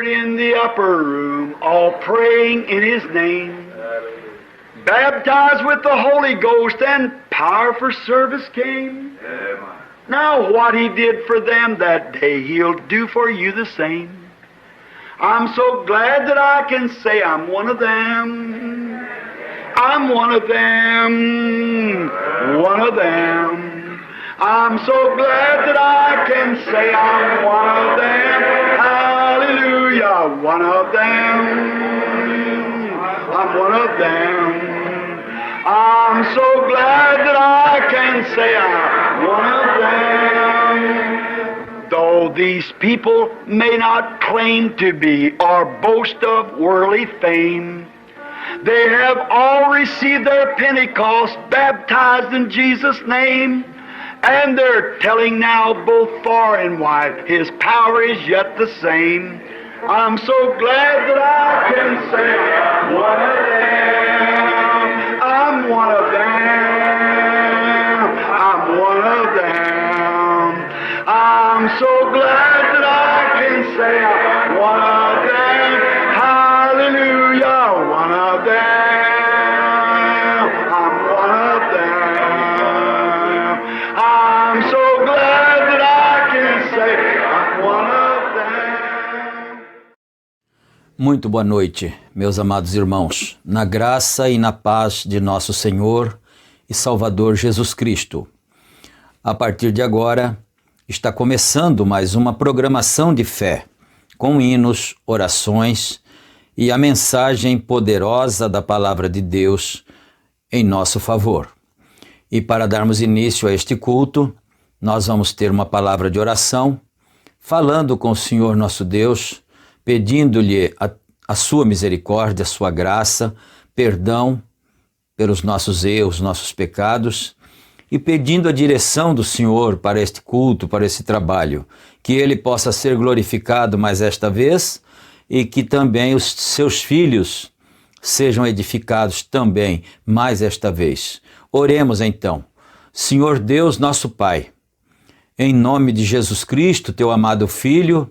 gathered in the upper room, all praying in His name. Baptized with the Holy Ghost, and power for service came. Now what He did for them that day, He'll do for you the same. I'm so glad that I can say I'm one of them. I'm one of them. One of them. I'm so glad that I can say I'm one of them. Hallelujah. One of them. I'm one of them. I'm so glad that I can say I'm one of them. Though these people may not claim to be or boast of worldly fame, they have all received their Pentecost, baptized in Jesus' name, and they're telling now both far and wide, His power is yet the same. I'm so glad that I can say I'm one of them. I'm one of them. I'm one of them. I'm so glad that I can say I'm one of them. Hallelujah, one of them. I'm one of them. I'm so glad that I can say I'm one of them. Muito boa noite, meus amados irmãos, na graça e na paz de nosso Senhor e Salvador Jesus Cristo. A partir de agora, está começando mais uma programação de fé, com hinos, orações e a mensagem poderosa da Palavra de Deus em nosso favor. E para darmos início a este culto, nós vamos ter uma palavra de oração, falando com o Senhor nosso Deus, pedindo-lhe a sua misericórdia, a sua graça, perdão pelos nossos erros, nossos pecados, e pedindo a direção do Senhor para este culto, para esse trabalho, que Ele possa ser glorificado mais esta vez e que também os seus filhos sejam edificados também mais esta vez. Oremos então. Senhor Deus, nosso Pai, em nome de Jesus Cristo, Teu amado Filho,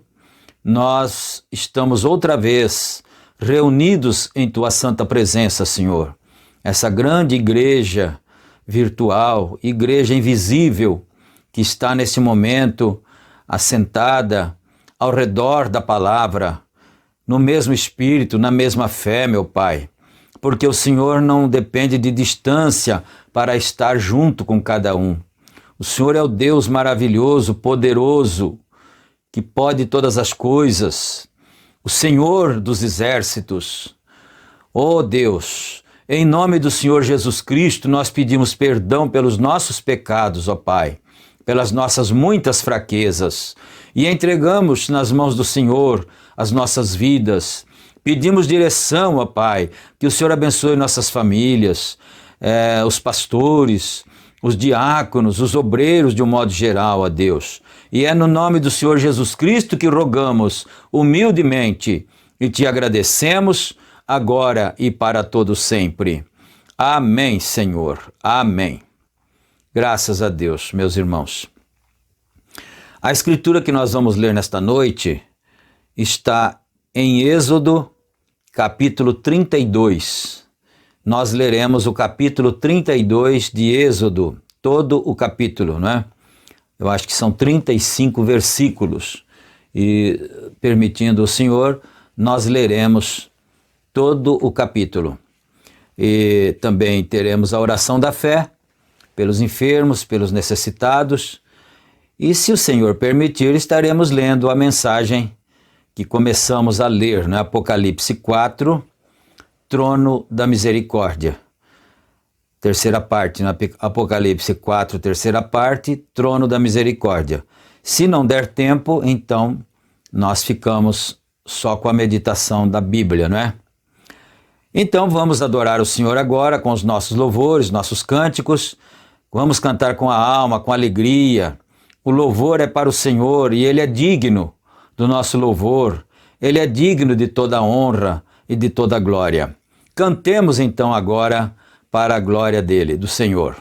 nós estamos outra vez reunidos em Tua santa presença, Senhor. Essa grande igreja virtual, igreja invisível, que está nesse momento assentada ao redor da palavra, no mesmo espírito, na mesma fé, meu Pai, porque o Senhor não depende de distância para estar junto com cada um. O Senhor é o Deus maravilhoso, poderoso, que pode todas as coisas, o Senhor dos exércitos. Oh Deus, em nome do Senhor Jesus Cristo, nós pedimos perdão pelos nossos pecados, ó Pai, pelas nossas muitas fraquezas, e entregamos nas mãos do Senhor as nossas vidas. Pedimos direção, ó Pai, que o Senhor abençoe nossas famílias, os pastores, os diáconos, os obreiros de um modo geral, ó Deus. E é no nome do Senhor Jesus Cristo que rogamos humildemente e te agradecemos agora e para todo sempre. Amém, Senhor. Amém. Graças a Deus, meus irmãos. A escritura que nós vamos ler nesta noite está em Êxodo, capítulo 32. Nós leremos o capítulo 32 de Êxodo, todo o capítulo, não é? Eu acho que são 35 versículos. E, permitindo o Senhor, nós leremos todo o capítulo. E também teremos a oração da fé, pelos enfermos, pelos necessitados. E se o Senhor permitir, estaremos lendo a mensagem que começamos a ler, né? Apocalipse 4, Trono da Misericórdia. Terceira parte, né? Apocalipse 4, terceira parte, Trono da Misericórdia. Se não der tempo, então nós ficamos só com a meditação da Bíblia, não é? Então vamos adorar o Senhor agora com os nossos louvores, nossos cânticos. Vamos cantar com a alma, com alegria. O louvor é para o Senhor e Ele é digno do nosso louvor. Ele é digno de toda a honra e de toda a glória. Cantemos então agora para a glória dele, do Senhor.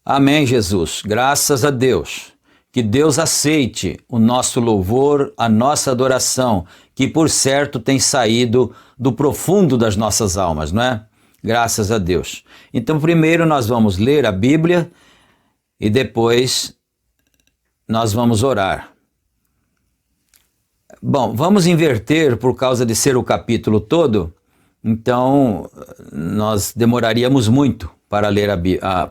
Amém, Jesus. Graças a Deus. Que Deus aceite o nosso louvor, a nossa adoração, que por certo tem saído do profundo das nossas almas, não é? Graças a Deus. Então, primeiro nós vamos ler a Bíblia e depois nós vamos orar. Bom, vamos inverter por causa de ser o capítulo todo, então nós demoraríamos muito para ler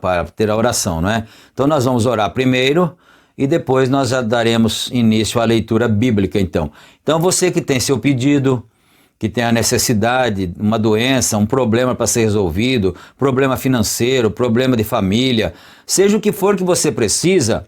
para ter a oração, não é? Então nós vamos orar primeiro e depois nós já daremos início à leitura bíblica, então. Então você que tem seu pedido, que tem a necessidade, uma doença, um problema para ser resolvido, problema financeiro, problema de família, seja o que for que você precisa,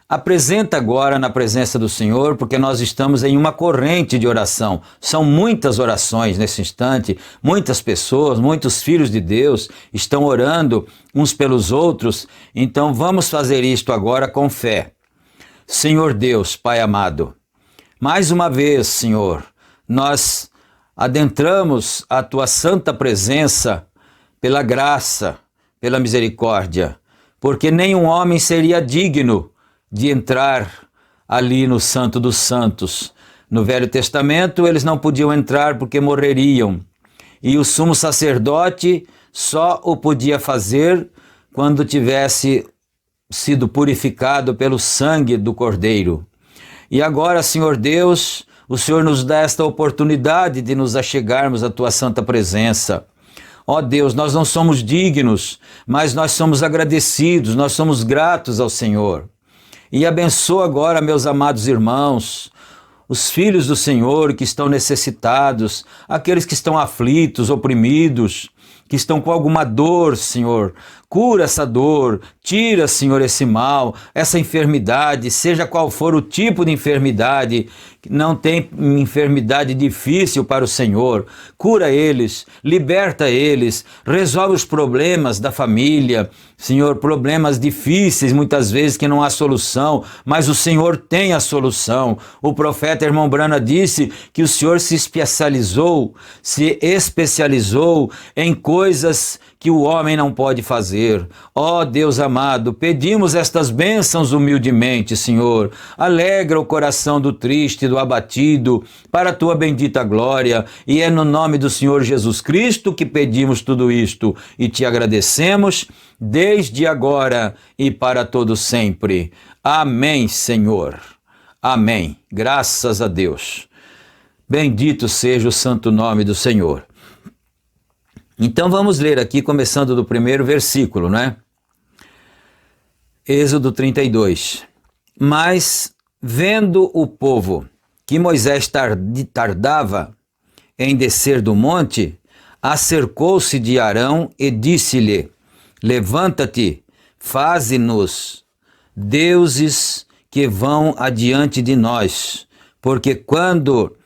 apresenta agora na presença do Senhor, porque nós estamos em uma corrente de oração. São muitas orações nesse instante, muitas pessoas, muitos filhos de Deus estão orando uns pelos outros, então vamos fazer isto agora com fé. Senhor Deus, Pai amado, mais uma vez, Senhor, nós adentramos a Tua santa presença pela graça, pela misericórdia, porque nenhum homem seria digno de entrar ali no Santo dos Santos. No Velho Testamento eles não podiam entrar porque morreriam, e o sumo sacerdote só o podia fazer quando tivesse sido purificado pelo sangue do Cordeiro. E agora, Senhor Deus, o Senhor nos dá esta oportunidade de nos achegarmos à Tua santa presença. Ó Deus, nós não somos dignos, mas nós somos agradecidos, nós somos gratos ao Senhor. E abençoa agora, meus amados irmãos, os filhos do Senhor que estão necessitados, aqueles que estão aflitos, oprimidos, que estão com alguma dor, Senhor. Cura essa dor, tira, Senhor, esse mal, essa enfermidade, seja qual for o tipo de enfermidade, não tem enfermidade difícil para o Senhor. Cura eles, liberta eles, resolve os problemas da família, Senhor, problemas difíceis muitas vezes que não há solução, mas o Senhor tem a solução. O profeta irmão Brana disse que o Senhor se especializou em coisas que o homem não pode fazer. Ó Deus amado, pedimos estas bênçãos humildemente, Senhor. Alegra o coração do triste, do abatido, para a Tua bendita glória. E é no nome do Senhor Jesus Cristo que pedimos tudo isto e Te agradecemos desde agora e para todo sempre. Amém, Senhor. Amém. Graças a Deus. Bendito seja o santo nome do Senhor. Então vamos ler aqui, começando do primeiro versículo, né? Êxodo 32. Mas, vendo o povo que Moisés tardava em descer do monte, acercou-se de Arão e disse-lhe: Levanta-te, faze-nos deuses que vão adiante de nós, porque quanto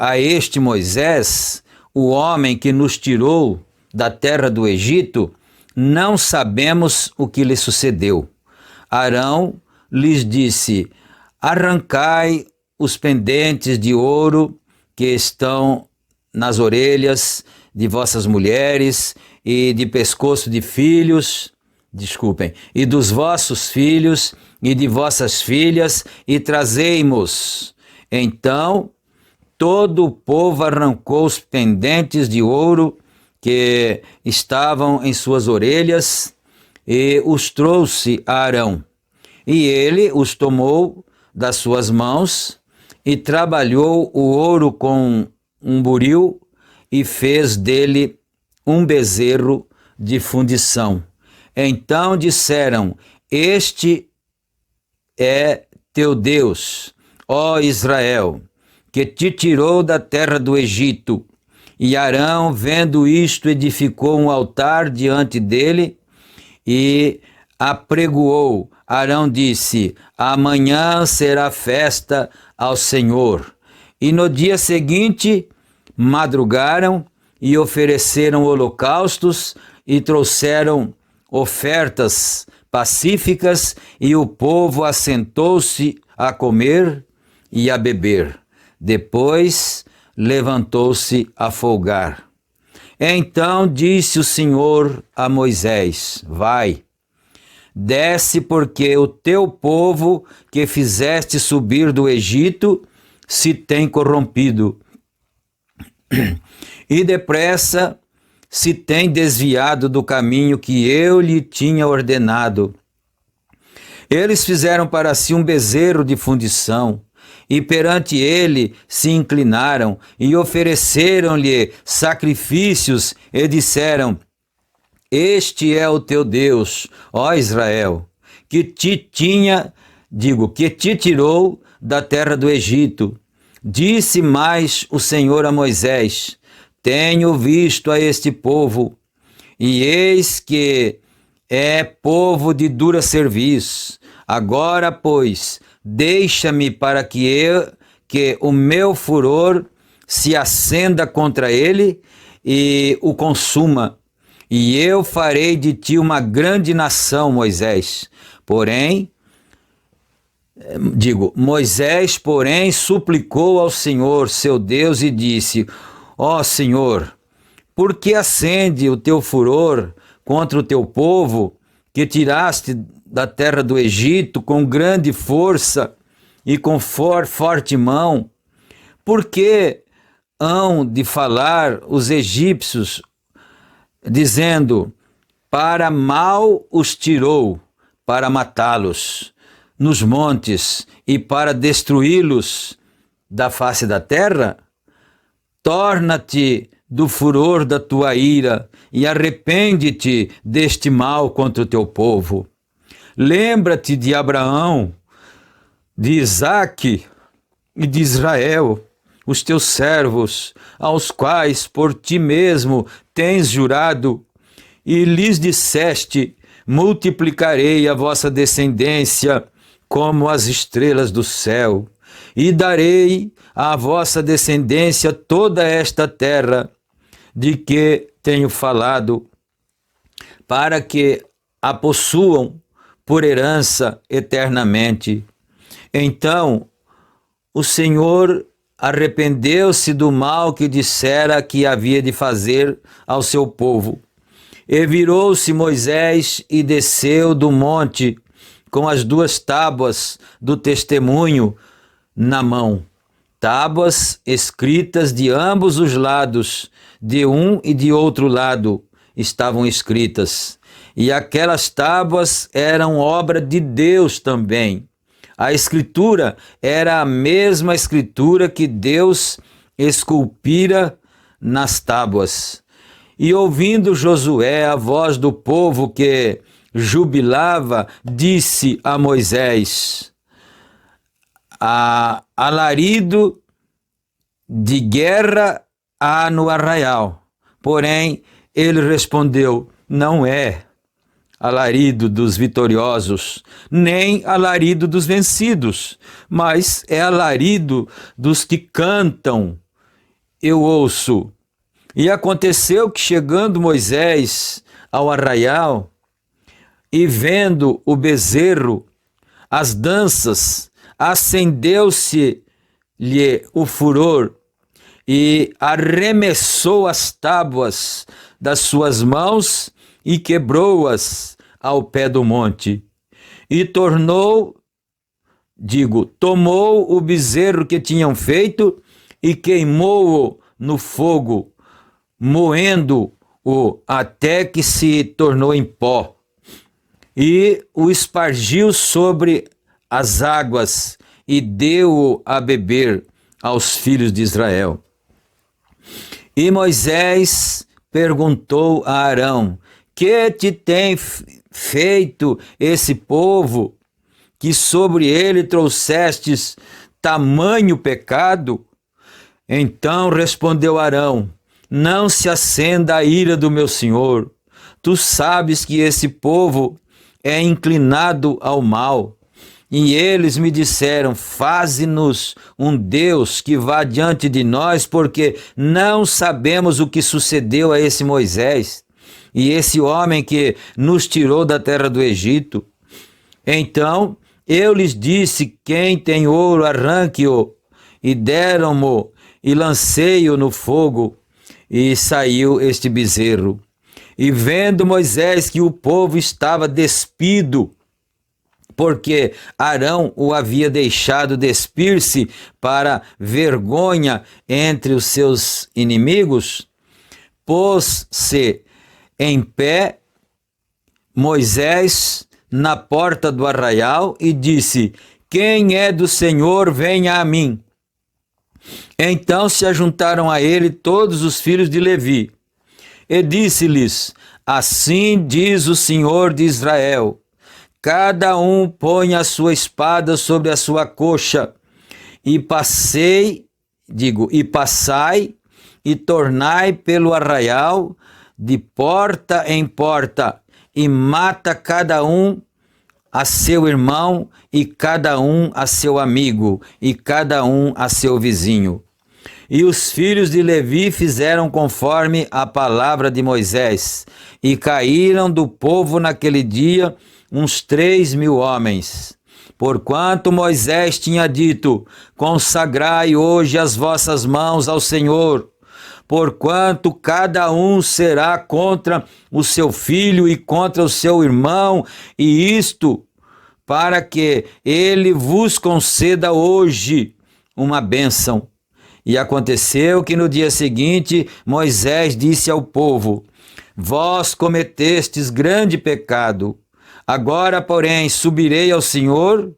a este Moisés, o homem que nos tirou da terra do Egito, não sabemos o que lhe sucedeu. Arão lhes disse: arrancai os pendentes de ouro que estão nas orelhas de vossas mulheres e de pescoço de filhos, e dos vossos filhos e de vossas filhas, e trazei-mos. Então todo o povo arrancou os pendentes de ouro que estavam em suas orelhas e os trouxe a Arão. E ele os tomou das suas mãos e trabalhou o ouro com um buril e fez dele um bezerro de fundição. Então disseram: Este é teu Deus, ó Israel, que te tirou da terra do Egito. E Arão, vendo isto, edificou um altar diante dele e apregoou. Arão disse: amanhã será festa ao Senhor. E no dia seguinte madrugaram e ofereceram holocaustos e trouxeram ofertas pacíficas, e o povo assentou-se a comer e a beber. Depois levantou-se a folgar. Então disse o Senhor a Moisés: Vai, desce, porque o teu povo que fizeste subir do Egito se tem corrompido, e depressa se tem desviado do caminho que eu lhe tinha ordenado. Eles fizeram para si um bezerro de fundição, e perante ele se inclinaram, e ofereceram-lhe sacrifícios, e disseram: Este é o teu Deus, ó Israel, que te tirou da terra do Egito. Disse mais o Senhor a Moisés: Tenho visto a este povo, e eis que é povo de dura serviço. Agora, pois, deixa-me para que o meu furor se acenda contra ele e o consuma. E eu farei de ti uma grande nação, Moisés. Moisés, porém, suplicou ao Senhor, seu Deus, e disse: Ó Senhor, por que acende o teu furor contra o teu povo, que tiraste da terra do Egito com grande força e com forte mão? Por que hão de falar os egípcios, dizendo: Para mal os tirou, para matá-los nos montes e para destruí-los da face da terra? Torna-te do furor da tua ira e arrepende-te deste mal contra o teu povo. Lembra-te de Abraão, de Isaque e de Israel, os teus servos, aos quais por ti mesmo tens jurado, e lhes disseste: multiplicarei a vossa descendência como as estrelas do céu, e darei à vossa descendência toda esta terra de que tenho falado, para que a possuam por herança eternamente. Então o Senhor arrependeu-se do mal que dissera que havia de fazer ao seu povo. E virou-se Moisés e desceu do monte com as 2 tábuas do testemunho na mão, tábuas escritas de ambos os lados, de um e de outro lado estavam escritas, e aquelas tábuas eram obra de Deus também. A escritura era a mesma escritura que Deus esculpira nas tábuas. E ouvindo Josué a voz do povo que jubilava, disse a Moisés: alarido de guerra há no arraial. Porém, ele respondeu: não é alarido dos vitoriosos, nem alarido dos vencidos, mas é alarido dos que cantam. Eu ouço. E aconteceu que, chegando Moisés ao arraial, e vendo o bezerro, as danças, acendeu-se-lhe o furor, e arremessou as tábuas das suas mãos e quebrou-as ao pé do monte. E tomou o bezerro que tinham feito e queimou-o no fogo, moendo-o até que se tornou em pó, e o espargiu sobre as águas e deu-o a beber aos filhos de Israel. E Moisés perguntou a Arão: que te tem feito esse povo, que sobre ele trouxestes tamanho pecado? Então respondeu Arão: não se acenda a ira do meu senhor. Tu sabes que esse povo é inclinado ao mal. E eles me disseram: faze-nos um Deus que vá diante de nós, porque não sabemos o que sucedeu a esse Moisés e esse homem que nos tirou da terra do Egito. Então eu lhes disse: quem tem ouro, arranque-o. E deram-mo, e lancei-o no fogo, e saiu este bezerro. E vendo Moisés que o povo estava despido, porque Arão o havia deixado despir-se para vergonha entre os seus inimigos, pôs-se em pé Moisés na porta do arraial e disse: quem é do Senhor, venha a mim. Então se ajuntaram a ele todos os filhos de Levi, e disse-lhes: assim diz o Senhor de Israel, cada um põe a sua espada sobre a sua coxa, e passai, e tornai pelo arraial, de porta em porta, e mata cada um a seu irmão, e cada um a seu amigo, e cada um a seu vizinho. E os filhos de Levi fizeram conforme a palavra de Moisés, e caíram do povo naquele dia uns 3.000 homens. Porquanto Moisés tinha dito: consagrai hoje as vossas mãos ao Senhor, porquanto cada um será contra o seu filho e contra o seu irmão, e isto para que ele vos conceda hoje uma bênção. E aconteceu que no dia seguinte Moisés disse ao povo: vós cometestes grande pecado. Agora, porém, subirei ao Senhor,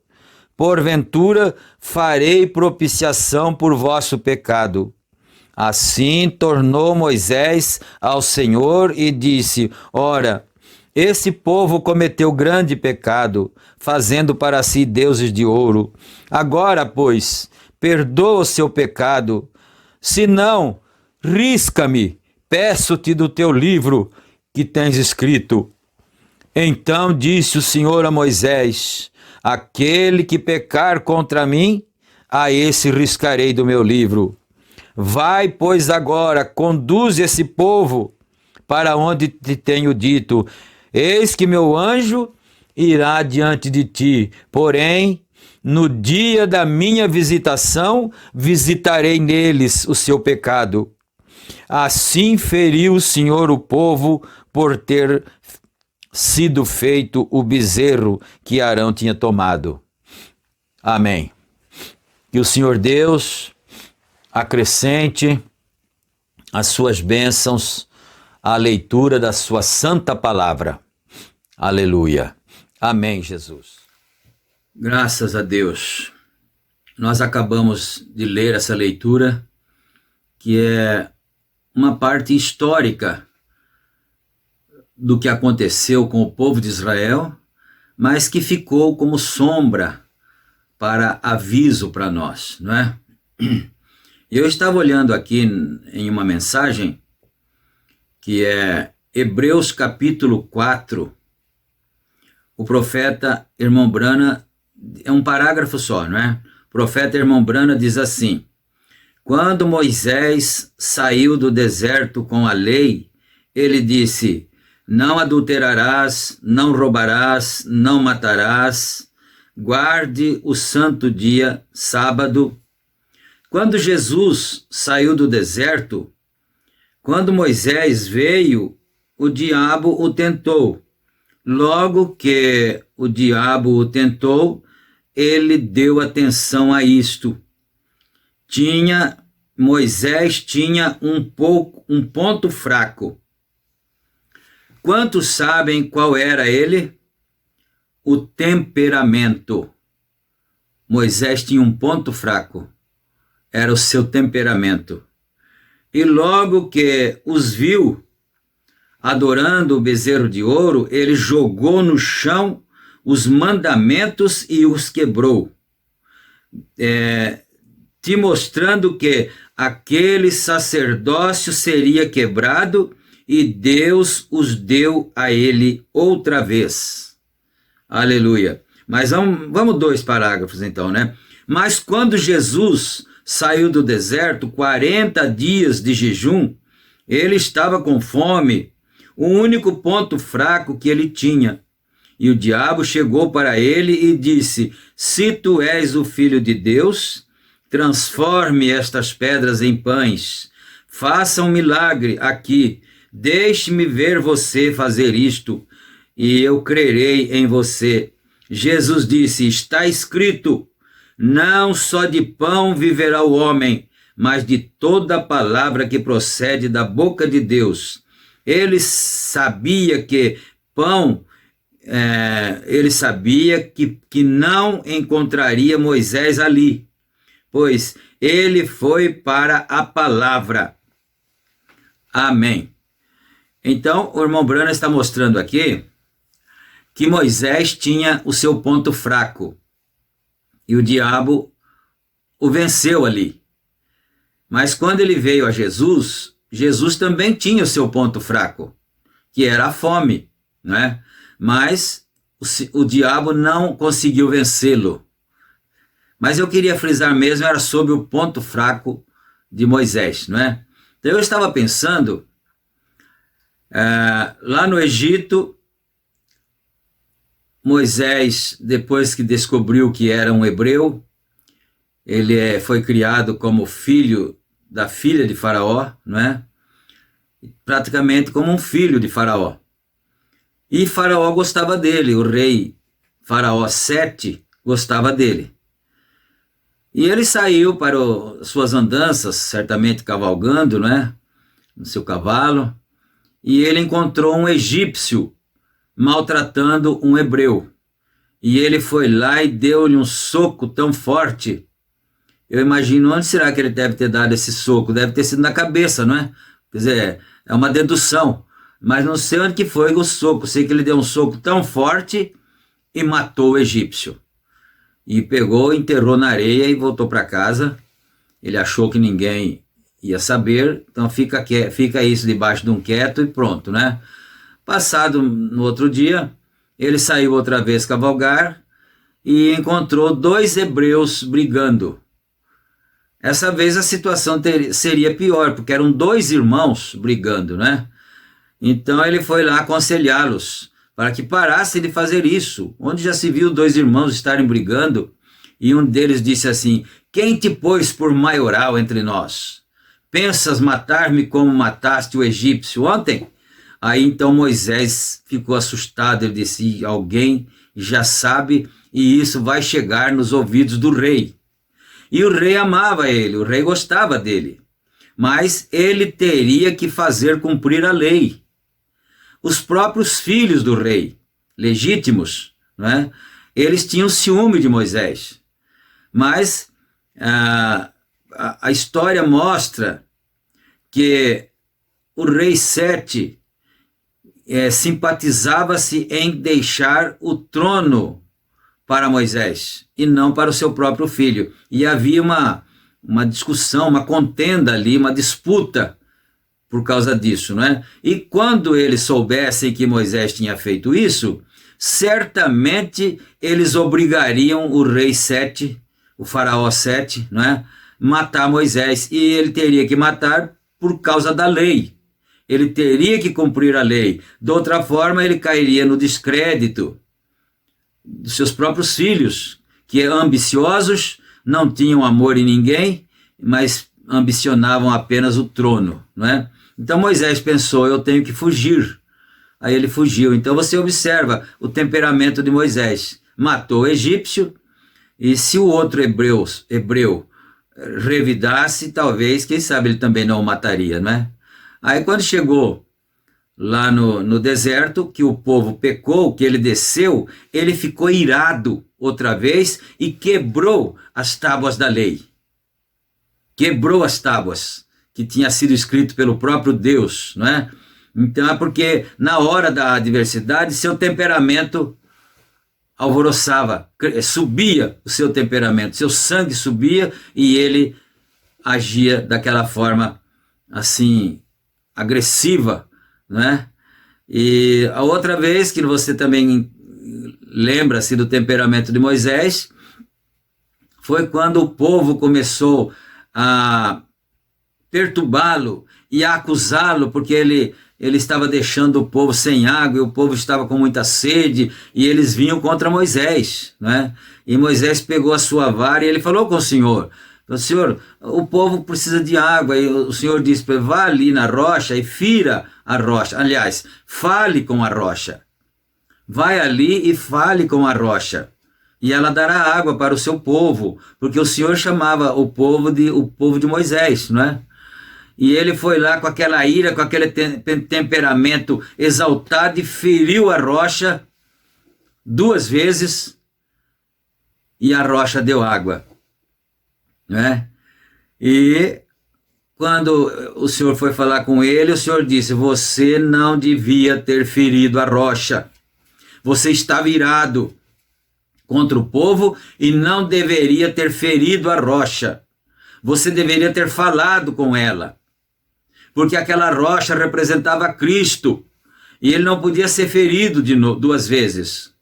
porventura farei propiciação por vosso pecado. Assim tornou Moisés ao Senhor e disse: ora, esse povo cometeu grande pecado, fazendo para si deuses de ouro. Agora, pois, perdoa o seu pecado, senão, risca-me, peço-te do teu livro que tens escrito. Então disse o Senhor a Moisés: aquele que pecar contra mim, a esse riscarei do meu livro. Vai, pois, agora, conduz esse povo para onde te tenho dito. Eis que meu anjo irá diante de ti, porém, no dia da minha visitação, visitarei neles o seu pecado. Assim feriu o Senhor o povo por ter sido feito o bezerro que Arão tinha tomado. Amém. Que o Senhor Deus acrescente as suas bênçãos à leitura da sua santa palavra. Aleluia. Amém, Jesus. Graças a Deus. Nós acabamos de ler essa leitura, que é uma parte histórica do que aconteceu com o povo de Israel, mas que ficou como sombra para aviso para nós, não é? Eu estava olhando aqui em uma mensagem que é Hebreus capítulo 4. O profeta Irmão Brana, é um parágrafo só, não é? O profeta Irmão Brana diz assim: quando Moisés saiu do deserto com a lei, ele disse: não adulterarás, não roubarás, não matarás, guarde o santo dia, sábado. Quando Jesus saiu do deserto, quando Moisés veio, o diabo o tentou. Logo que o diabo o tentou, ele deu atenção a isto. Moisés tinha um ponto fraco. Quantos sabem qual era ele? O temperamento. Moisés tinha um ponto fraco. Era o seu temperamento. E logo que os viu adorando o bezerro de ouro, ele jogou no chão os mandamentos e os quebrou, te mostrando que aquele sacerdócio seria quebrado e Deus os deu a ele outra vez. Aleluia. Mas vamos 2 parágrafos então, né? Mas quando Jesus saiu do deserto, 40 dias de jejum, ele estava com fome, o único ponto fraco que ele tinha. E o diabo chegou para ele e disse: se tu és o Filho de Deus, transforme estas pedras em pães. Faça um milagre aqui. Deixe-me ver você fazer isto, e eu crerei em você. Jesus disse: está escrito, não só de pão viverá o homem, mas de toda palavra que procede da boca de Deus. Ele sabia que ele sabia que não encontraria Moisés ali, pois ele foi para a palavra. Amém. Então, o irmão Branham está mostrando aqui que Moisés tinha o seu ponto fraco e o diabo o venceu ali. Mas quando ele veio a Jesus, Jesus também tinha o seu ponto fraco, que era a fome, né? Mas o diabo não conseguiu vencê-lo. Mas eu queria frisar mesmo, era sobre o ponto fraco de Moisés, não é? Então eu estava pensando, lá no Egito, Moisés, depois que descobriu que era um hebreu, ele foi criado como filho da filha de Faraó, não é? Praticamente como um filho de Faraó. E Faraó gostava dele, o rei Faraó Sete gostava dele. E ele saiu para suas andanças, certamente cavalgando, né, no seu cavalo, e ele encontrou um egípcio maltratando um hebreu. E ele foi lá e deu-lhe um soco tão forte. Eu imagino, onde será que ele deve ter dado esse soco? Deve ter sido na cabeça, não é? Quer dizer, é uma dedução. Mas não sei onde que foi o soco. Sei que ele deu um soco tão forte e matou o egípcio. E pegou, enterrou na areia e voltou para casa. Ele achou que ninguém ia saber, então fica isso debaixo de um quieto e pronto, né? Passado no outro dia, ele saiu outra vez cavalgar e encontrou 2 hebreus brigando. Essa vez a situação seria pior, porque eram 2 irmãos brigando, né? Então ele foi lá aconselhá-los para que parassem de fazer isso. Onde já se viu 2 irmãos estarem brigando? E um deles disse assim: quem te pôs por maioral entre nós? Pensas matar-me como mataste o egípcio ontem? Aí então Moisés ficou assustado. Ele disse: alguém já sabe, e isso vai chegar nos ouvidos do rei. E o rei amava ele, o rei gostava dele, mas ele teria que fazer cumprir a lei. Os próprios filhos do rei, legítimos, né, eles tinham ciúme de Moisés. Mas a história mostra que o rei Sete simpatizava-se em deixar o trono para Moisés e não para o seu próprio filho. E havia uma discussão, uma contenda ali, uma disputa por causa disso, não é? E quando eles soubessem que Moisés tinha feito isso, certamente eles obrigariam o rei Sete, o faraó Sete, não é, matar Moisés, e ele teria que matar por causa da lei. Ele teria que cumprir a lei. De outra forma, ele cairia no descrédito dos seus próprios filhos, que ambiciosos, não tinham amor em ninguém, mas ambicionavam apenas o trono, não é? Então Moisés pensou: eu tenho que fugir. Aí ele fugiu. Então você observa o temperamento de Moisés. Matou o egípcio, e se o outro hebreu revidasse, talvez, quem sabe ele também não o mataria, não é? Aí quando chegou lá no deserto, que o povo pecou, que ele desceu, ele ficou irado outra vez e quebrou as tábuas da lei. Quebrou as tábuas que tinha sido escrito pelo próprio Deus, não é? Então é porque na hora da adversidade seu temperamento alvoroçava, subia o seu temperamento, seu sangue subia e ele agia daquela forma assim agressiva, né? E a outra vez que você também lembra-se do temperamento de Moisés foi quando o povo começou a perturbá-lo e a acusá-lo porque ele estava deixando o povo sem água e o povo estava com muita sede, e eles vinham contra Moisés, né? E Moisés pegou a sua vara e ele falou com o Senhor: Falou, Senhor, o povo precisa de água. E o Senhor disse para ele, vá ali na rocha e fira a rocha. Aliás, fale com a rocha. Vai ali e fale com a rocha. E ela dará água para o seu povo, porque o Senhor chamava o povo de Moisés, não é? E ele foi lá com aquela ira, com aquele temperamento exaltado e feriu a rocha 2 vezes e a rocha deu água, não é? E quando o Senhor foi falar com ele, o Senhor disse, você não devia ter ferido a rocha, você estava irado contra o povo e não deveria ter ferido a rocha, você deveria ter falado com ela, porque aquela rocha representava Cristo, e ele não podia ser ferido 2 vezes.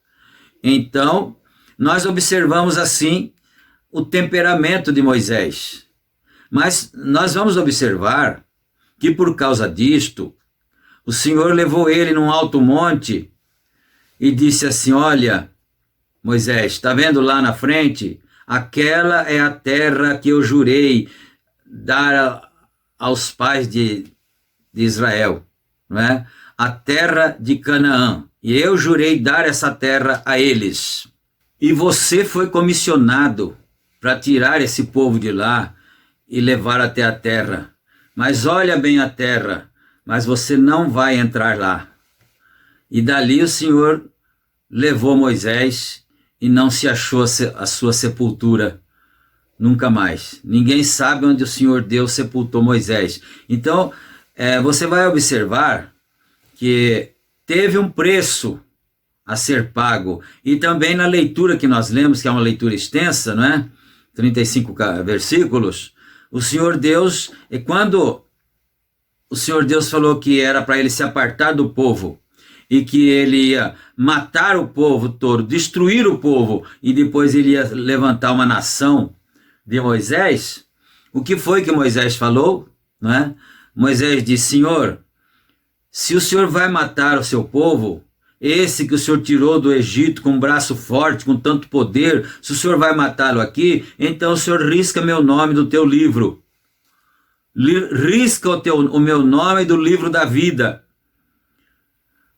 Então, nós observamos assim o temperamento de Moisés. Mas nós vamos observar que por causa disto, o Senhor levou ele num alto monte e disse assim, olha, Moisés, está vendo lá na frente? Aquela é a terra que eu jurei dar aos pais de Israel, não é? A terra de Canaã, e eu jurei dar essa terra a eles. E você foi comissionado para tirar esse povo de lá e levar até a terra. Mas olha bem a terra, mas você não vai entrar lá. E dali o Senhor levou Moisés e não se achou a sua sepultura nunca mais. Ninguém sabe onde o Senhor Deus sepultou Moisés. Então, você vai observar que teve um preço a ser pago. E também na leitura que nós lemos, que é uma leitura extensa, não é? 35 versículos, o Senhor Deus, e quando o Senhor Deus falou que era para ele se apartar do povo, e que ele ia matar o povo todo, destruir o povo, e depois ele ia levantar uma nação de Moisés, o que foi que Moisés falou? Não é? Moisés disse, Senhor, se o Senhor vai matar o seu povo, esse que o Senhor tirou do Egito com um braço forte, com tanto poder, se o Senhor vai matá-lo aqui, então o Senhor risca meu nome do teu livro. Risca o meu nome do livro da vida.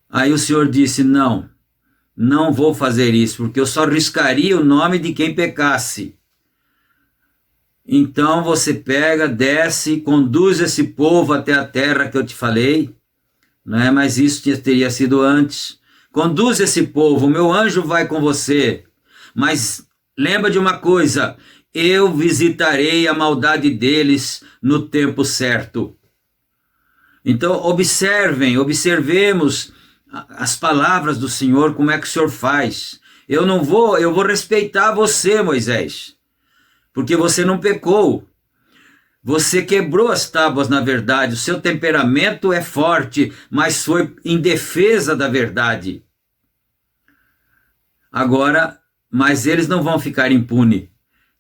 Aí o Senhor disse, não vou fazer isso, porque eu só riscaria o nome de quem pecasse. Então você pega, desce, conduz esse povo até a terra que eu te falei, não é? Mas isso teria sido antes. Conduz esse povo, o meu anjo vai com você, mas lembra de uma coisa, eu visitarei a maldade deles no tempo certo. Então observemos as palavras do Senhor, como é que o Senhor faz. Eu vou respeitar você, Moisés, porque você não pecou. Você quebrou as tábuas na verdade, o seu temperamento é forte, mas foi em defesa da verdade. Agora, mas eles não vão ficar impunes,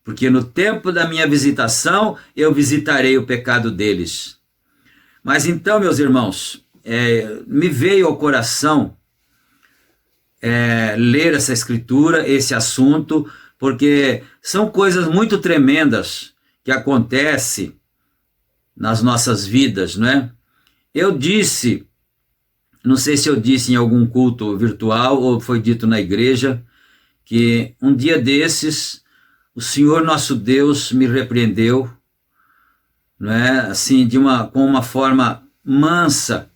porque no tempo da minha visitação, eu visitarei o pecado deles. Mas então, meus irmãos, me veio ao coração ler essa escritura, esse assunto, porque são coisas muito tremendas que acontecem nas nossas vidas, não é? Eu disse, não sei se eu disse em algum culto virtual ou foi dito na igreja, que um dia desses o Senhor nosso Deus me repreendeu, não é? Assim, com uma forma mansa,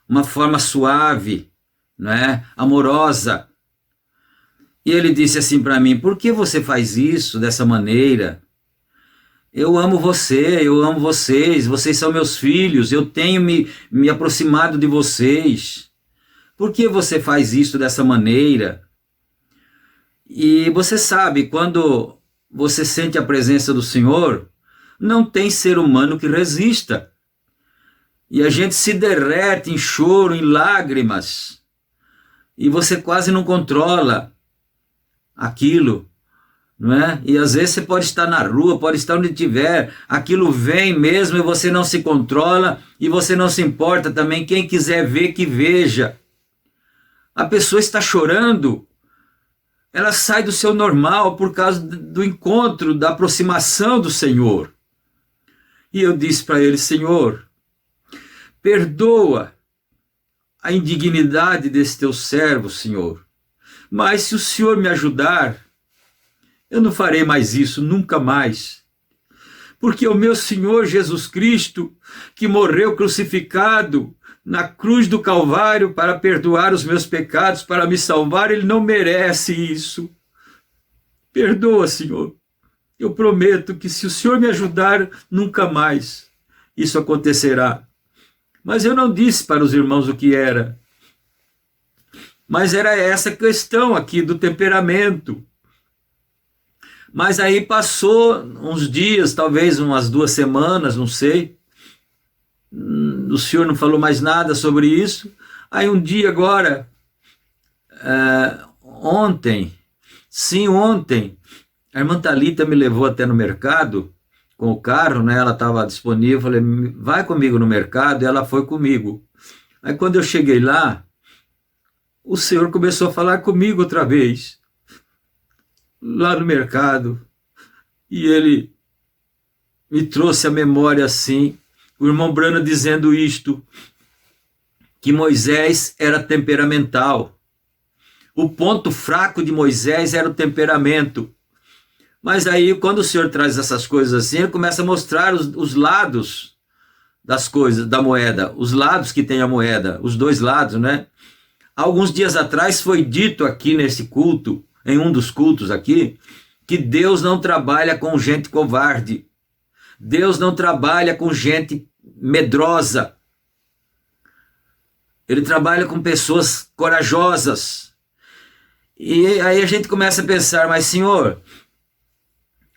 uma forma suave, não é? Amorosa. E ele disse assim para mim, por que você faz isso dessa maneira? Eu amo você, eu amo vocês, vocês são meus filhos, eu tenho me aproximado de vocês. Por que você faz isso dessa maneira? E você sabe, quando você sente a presença do Senhor, não tem ser humano que resista. E a gente se derrete em choro, em lágrimas, e você quase não controla aquilo, não é? E às vezes você pode estar na rua, pode estar onde tiver, aquilo vem mesmo e você não se controla e você não se importa também, quem quiser ver, que veja. A pessoa está chorando, ela sai do seu normal por causa do encontro, da aproximação do Senhor. E eu disse para ele: Senhor, perdoa a indignidade desse teu servo, Senhor. Mas se o Senhor me ajudar, eu não farei mais isso, nunca mais. Porque o meu Senhor Jesus Cristo, que morreu crucificado na cruz do Calvário para perdoar os meus pecados, para me salvar, ele não merece isso. Perdoa, Senhor. Eu prometo que se o Senhor me ajudar, nunca mais isso acontecerá. Mas eu não disse para os irmãos o que era. Mas era essa questão aqui do temperamento. Mas aí passou uns dias, talvez umas 2 semanas, não sei. O senhor não falou mais nada sobre isso. Aí um dia agora, ontem, a irmã Thalita me levou até no mercado com o carro, né? Ela estava disponível, falei: vai comigo no mercado, e ela foi comigo. Aí quando eu cheguei lá, o Senhor começou a falar comigo outra vez, lá no mercado, e ele me trouxe à memória assim, o irmão Brana dizendo isto, que Moisés era temperamental. O ponto fraco de Moisés era o temperamento. Mas aí, quando o Senhor traz essas coisas assim, ele começa a mostrar os lados das coisas, da moeda, os lados que tem a moeda, os 2 lados, né? Alguns dias atrás foi dito aqui nesse culto, em um dos cultos aqui, que Deus não trabalha com gente covarde. Deus não trabalha com gente medrosa. Ele trabalha com pessoas corajosas. E aí a gente começa a pensar: mas Senhor,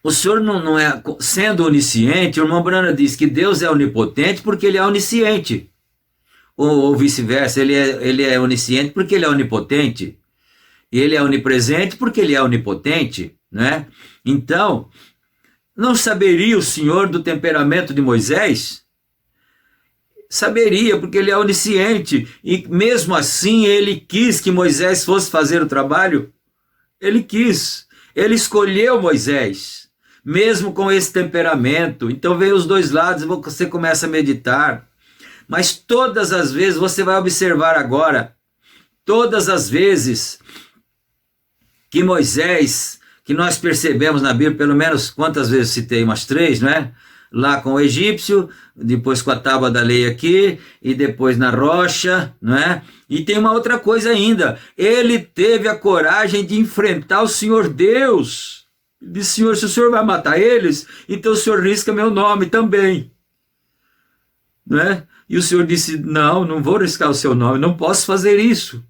o Senhor não é, sendo onisciente, o irmão Brana diz que Deus é onipotente porque ele é onisciente. Ou vice-versa, ele é onisciente porque ele é onipotente. E ele é onipresente porque ele é onipotente, né? Então, não saberia o Senhor do temperamento de Moisés? Saberia, porque ele é onisciente. E mesmo assim ele quis que Moisés fosse fazer o trabalho. Ele quis. Ele escolheu Moisés, mesmo com esse temperamento. Então vem os 2 lados, você começa a meditar. Mas todas as vezes, você vai observar agora, todas as vezes que Moisés, que nós percebemos na Bíblia, pelo menos quantas vezes citei? Umas 3, não é? Lá com o egípcio, depois com a tábua da lei aqui, e depois na rocha, não é? E tem uma outra coisa ainda, ele teve a coragem de enfrentar o Senhor Deus. Ele disse: Senhor, se o Senhor vai matar eles, então o Senhor risca meu nome também, não é? E o Senhor disse: não vou riscar o seu nome, não posso fazer isso.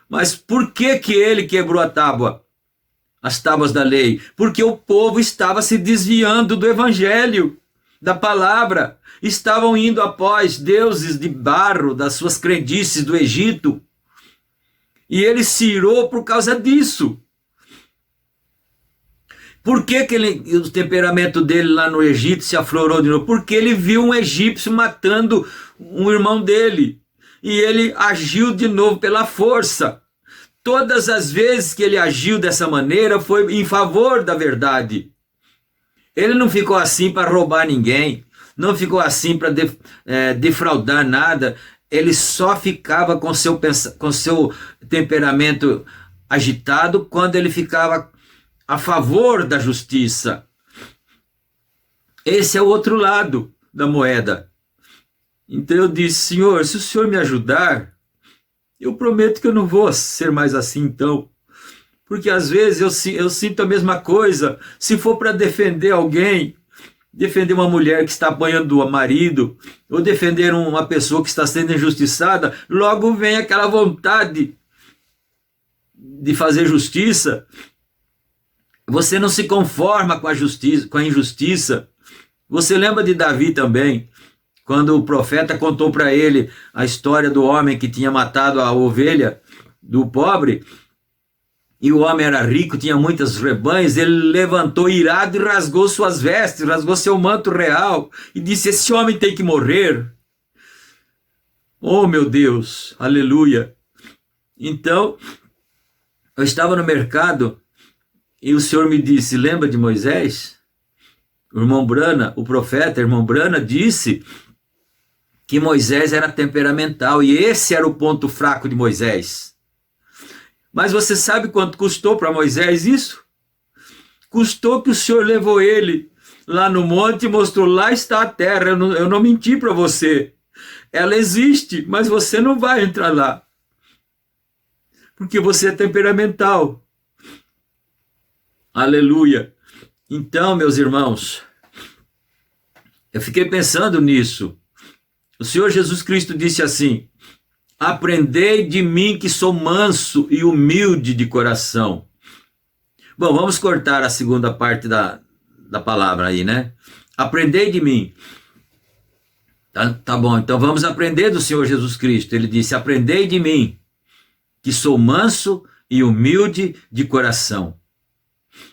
Mas por que ele quebrou a tábua? As tábuas da lei? Porque o povo estava se desviando do evangelho, da palavra. Estavam indo após deuses de barro, das suas crendices do Egito. E ele se irou por causa disso. Por que o temperamento dele lá no Egito se aflorou de novo? Porque ele viu um egípcio matando um irmão dele. E ele agiu de novo pela força. Todas as vezes que ele agiu dessa maneira foi em favor da verdade. Ele não ficou assim para roubar ninguém, não ficou assim para defraudar nada. Ele só ficava com seu temperamento agitado quando ele ficava a favor da justiça. Esse é o outro lado da moeda. Então eu disse: Senhor, se o Senhor me ajudar, eu prometo que eu não vou ser mais assim então. Porque às vezes eu sinto a mesma coisa. Se for para defender alguém, defender uma mulher que está apanhando o marido, ou defender uma pessoa que está sendo injustiçada, logo vem aquela vontade de fazer justiça. Você não se conforma com a injustiça. Você lembra de Davi também, quando o profeta contou para ele a história do homem que tinha matado a ovelha do pobre, e o homem era rico, tinha muitos rebanhos, ele levantou irado e rasgou suas vestes, rasgou seu manto real, e disse: esse homem tem que morrer. Oh meu Deus, aleluia. Então, Eu estava no mercado e o Senhor me disse, lembra de Moisés? O irmão Brana, o profeta, irmão Brana, disse que Moisés era temperamental e esse era o ponto fraco de Moisés. Mas você sabe quanto custou para Moisés isso? Custou que o Senhor levou ele lá no monte e mostrou, lá está a terra, eu não menti para você. Ela existe, mas você não vai entrar lá. Porque você é temperamental. Aleluia. Então, meus irmãos, eu fiquei pensando nisso. O Senhor Jesus Cristo disse assim, aprendei de mim que sou manso e humilde de coração. Bom, vamos cortar a segunda parte da palavra aí, né? Aprendei de mim. Tá bom, então vamos aprender do Senhor Jesus Cristo. Ele disse, aprendei de mim, que sou manso e humilde de coração.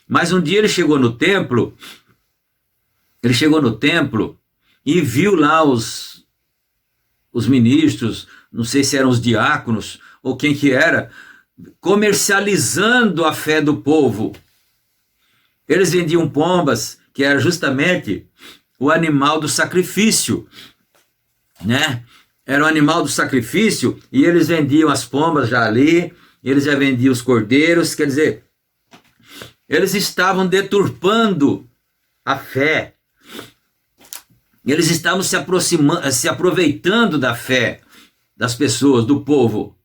Mas um dia ele chegou no templo e viu lá os ministros, não sei se eram os diáconos ou quem que era, comercializando a fé do povo. Eles vendiam pombas, que era justamente o animal do sacrifício, né? Era o animal do sacrifício e eles vendiam as pombas já ali, eles já vendiam os cordeiros, quer dizer, eles estavam deturpando a fé. Eles estavam se aproveitando da fé das pessoas, do povo.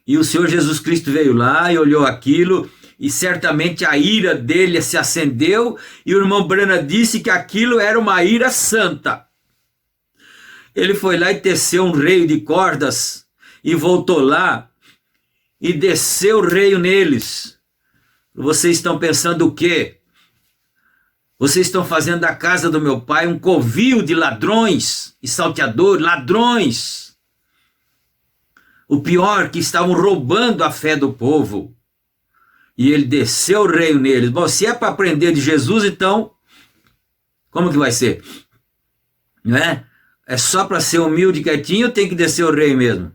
E o Senhor Jesus Cristo veio lá e olhou aquilo, e certamente a ira dele se acendeu, e o irmão Brana disse que aquilo era uma ira santa. Ele foi lá e teceu um reio de cordas, e voltou lá, e desceu o reio neles. Vocês estão pensando o quê? Vocês estão fazendo da casa do meu pai um covil de ladrões e salteadores, ladrões. O pior, que estavam roubando a fé do povo. E ele desceu o reino neles. Bom, se é para aprender de Jesus, então, como que vai ser? Não é? É só para ser humilde e quietinho, tem que descer o rei mesmo.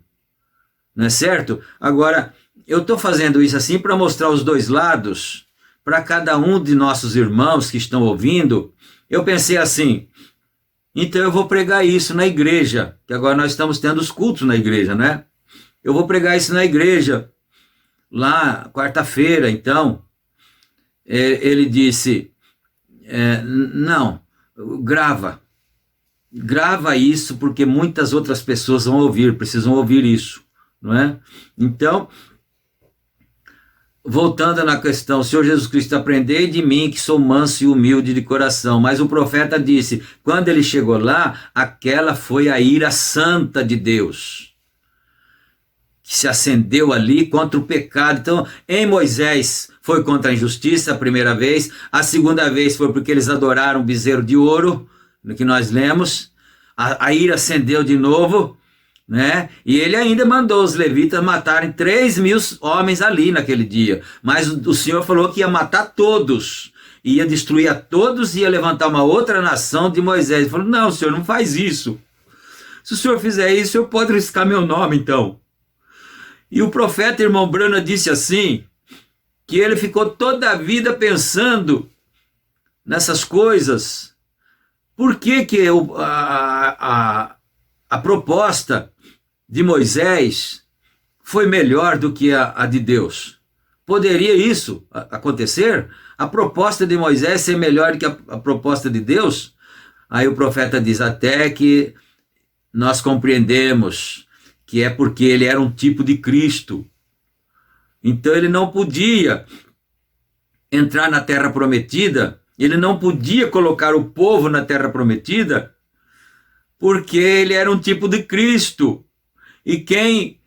Não é certo? Agora, eu estou fazendo isso assim para mostrar os dois lados, para cada um de nossos irmãos que estão ouvindo. Eu pensei assim, então eu vou pregar isso na igreja, que agora nós estamos tendo os cultos na igreja, né? Eu vou pregar isso na igreja, lá, quarta-feira, então. Ele disse, não, grava isso, porque muitas outras pessoas vão ouvir, precisam ouvir isso, não é? Então, voltando na questão, o Senhor Jesus Cristo, aprendei de mim que sou manso e humilde de coração. Mas o profeta disse, quando ele chegou lá, aquela foi a ira santa de Deus, que se acendeu ali contra o pecado. Então, em Moisés foi contra a injustiça a primeira vez, a segunda vez foi porque eles adoraram o bezerro de ouro, no que nós lemos, a ira acendeu de novo, né? E ele ainda mandou os levitas matarem 3.000 homens ali naquele dia, mas o Senhor falou que ia matar todos, ia destruir a todos e ia levantar uma outra nação de Moisés. Ele falou, não, Senhor, não faz isso. Se o Senhor fizer isso, eu posso riscar meu nome, então. E o profeta irmão Brana disse assim, que ele ficou toda a vida pensando nessas coisas. Por que a proposta de Moisés foi melhor do que a de Deus? Poderia isso acontecer? A proposta de Moisés ser melhor do que a proposta de Deus? Aí o profeta diz, até que nós compreendemos que é porque ele era um tipo de Cristo. Então ele não podia entrar na terra prometida, ele não podia colocar o povo na terra prometida, porque ele era um tipo de Cristo. E quem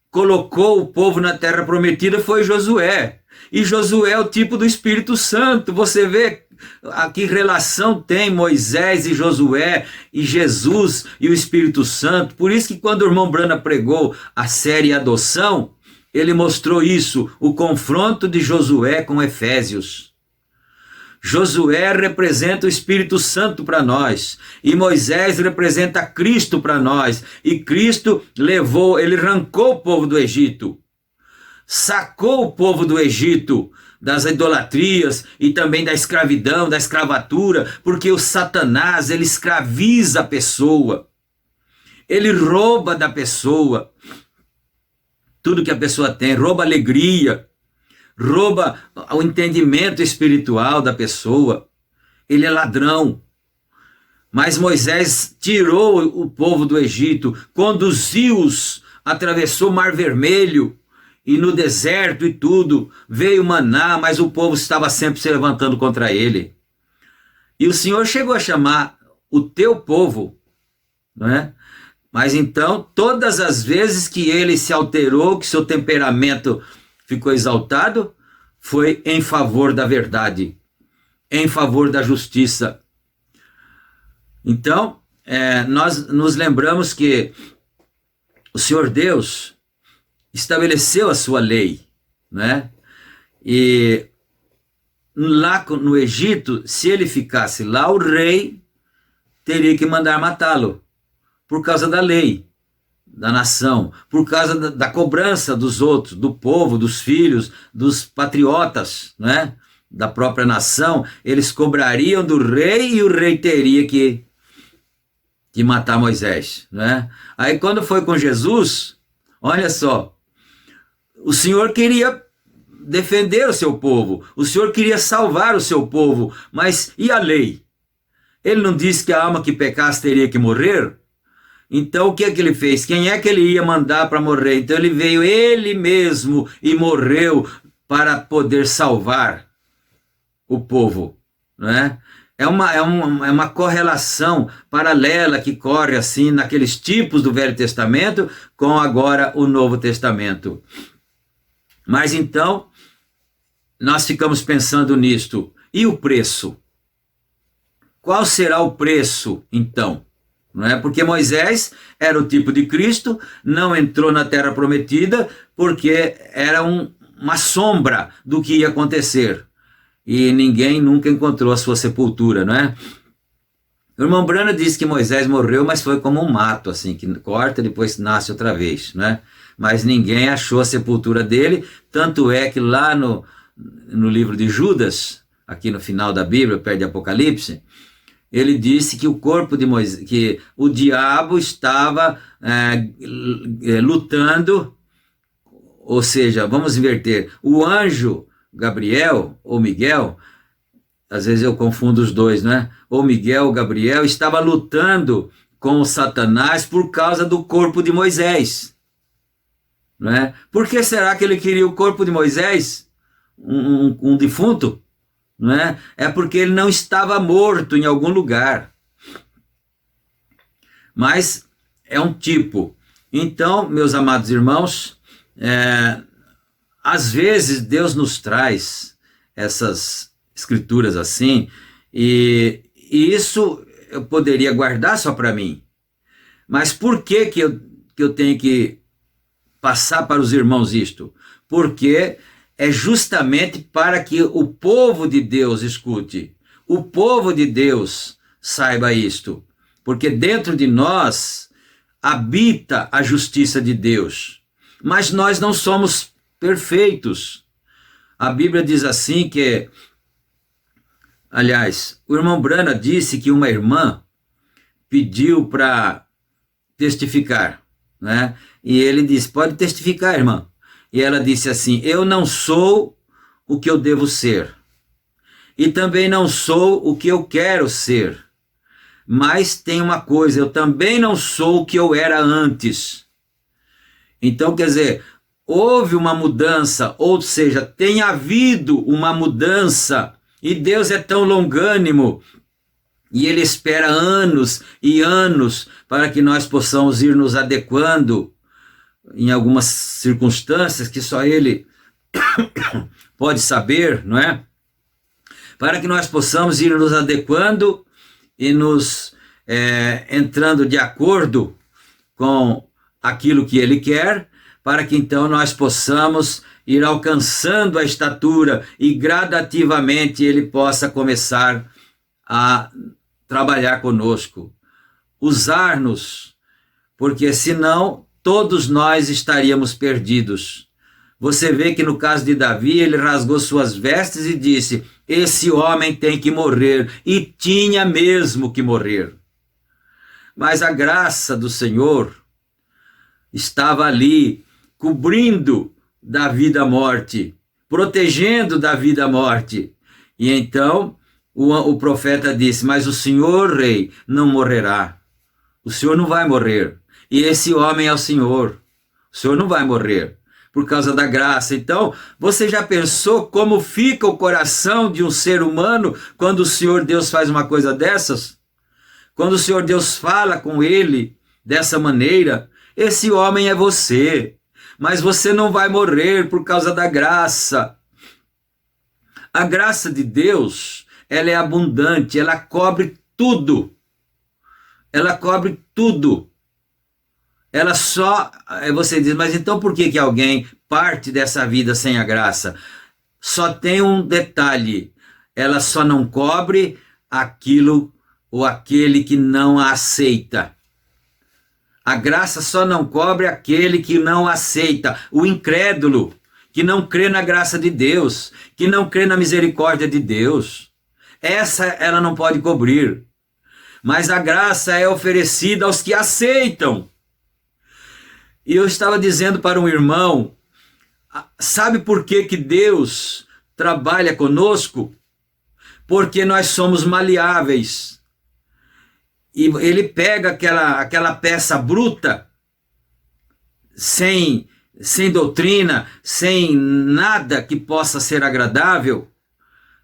colocou o povo na terra prometida foi Josué. E Josué é o tipo do Espírito Santo. Você vê a que relação tem Moisés e Josué e Jesus e o Espírito Santo. Por isso que quando o irmão Brana pregou a série Adoção, ele mostrou isso, o confronto de Josué com Efésios. Josué representa o Espírito Santo para nós, e Moisés representa Cristo para nós, e Cristo ele arrancou o povo do Egito. sacou o povo do Egito das idolatrias e também da escravidão, da escravatura, porque o Satanás, ele escraviza a pessoa, ele rouba da pessoa tudo que a pessoa tem, rouba a alegria, rouba o entendimento espiritual da pessoa, ele é ladrão. Mas Moisés tirou o povo do Egito, conduziu-os, atravessou o Mar Vermelho, e no deserto e tudo, veio maná, mas o povo estava sempre se levantando contra ele. E o Senhor chegou a chamar o teu povo, não é? Mas então, todas as vezes que ele se alterou, que seu temperamento ficou exaltado, foi em favor da verdade, em favor da justiça. Então, nós nos lembramos que o Senhor Deus estabeleceu a sua lei, né? E lá no Egito, se ele ficasse lá, o rei teria que mandar matá-lo, por causa da lei, da nação, por causa da cobrança dos outros, do povo, dos filhos, dos patriotas, né? Da própria nação, eles cobrariam do rei e o rei teria que matar Moisés, né? Aí quando foi com Jesus, olha só, o Senhor queria defender o seu povo, o Senhor queria salvar o seu povo, mas e a lei? Ele não disse que a alma que pecasse teria que morrer? Então o que é que ele fez? Quem é que ele ia mandar para morrer? Então ele veio ele mesmo e morreu para poder salvar o povo, não é? É uma correlação paralela que corre assim naqueles tipos do Velho Testamento com agora o Novo Testamento. Mas então, nós ficamos pensando nisto. E o preço? Qual será o preço, então? Não é? Porque Moisés era o tipo de Cristo, não entrou na Terra Prometida, porque era uma sombra do que ia acontecer. E ninguém nunca encontrou a sua sepultura, não é? O irmão Branham disse que Moisés morreu, mas foi como um mato, assim, que corta e depois nasce outra vez, né? Mas ninguém achou a sepultura dele, tanto é que lá no livro de Judas, aqui no final da Bíblia, perto de Apocalipse, ele disse que o corpo de Moisés, que o diabo estava lutando, ou seja, vamos inverter, o anjo Gabriel ou Miguel, às vezes eu confundo os dois, né? Ou Miguel ou Gabriel estava lutando com o Satanás por causa do corpo de Moisés, não é? Por que será que ele queria o corpo de Moisés, um defunto? Não é? É porque ele não estava morto em algum lugar. Mas é um tipo. Então, meus amados irmãos, às vezes Deus nos traz essas escrituras assim, e isso eu poderia guardar só para mim. Mas por que eu tenho que passar para os irmãos isto? Porque é justamente para que o povo de Deus escute, o povo de Deus saiba isto, porque dentro de nós habita a justiça de Deus, mas nós não somos perfeitos. A Bíblia diz assim que, aliás, o irmão Branham disse que uma irmã pediu para testificar, né? E ele disse, pode testificar, irmã. E ela disse assim, eu não sou o que eu devo ser, e também não sou o que eu quero ser, mas tem uma coisa, eu também não sou o que eu era antes. Então, quer dizer, houve uma mudança, ou seja, tem havido uma mudança, e Deus é tão longânimo, e Ele espera anos e anos para que nós possamos ir nos adequando em algumas circunstâncias que só Ele pode saber, não é? Para que nós possamos ir nos adequando e nos entrando de acordo com aquilo que Ele quer, para que então nós possamos ir alcançando a estatura e gradativamente Ele possa começar a trabalhar conosco, usar-nos, porque senão todos nós estaríamos perdidos, Você vê que no caso de Davi, ele rasgou suas vestes e disse: esse homem tem que morrer, e tinha mesmo que morrer. Mas a graça do Senhor estava ali, cobrindo Davi da morte, protegendo Davi da morte. E então o profeta disse: mas o Senhor, rei, não morrerá. O Senhor não vai morrer. E esse homem é o Senhor. O Senhor não vai morrer por causa da graça. Então, você já pensou como fica o coração de um ser humano quando o Senhor Deus faz uma coisa dessas? Quando o Senhor Deus fala com ele dessa maneira: esse homem é você, mas você não vai morrer por causa da graça. A graça de Deus, ela é abundante, ela cobre tudo. Ela cobre tudo. Ela só... Você diz, mas então por que alguém parte dessa vida sem a graça? Só tem um detalhe: ela só não cobre aquilo ou aquele que não a aceita. A graça só não cobre aquele que não aceita, o incrédulo, que não crê na graça de Deus, que não crê na misericórdia de Deus. Essa ela não pode cobrir. Mas a graça é oferecida aos que aceitam. E eu estava dizendo para um irmão: sabe por que Deus trabalha conosco? Porque nós somos maleáveis. E ele pega aquela peça bruta, sem doutrina, sem nada que possa ser agradável,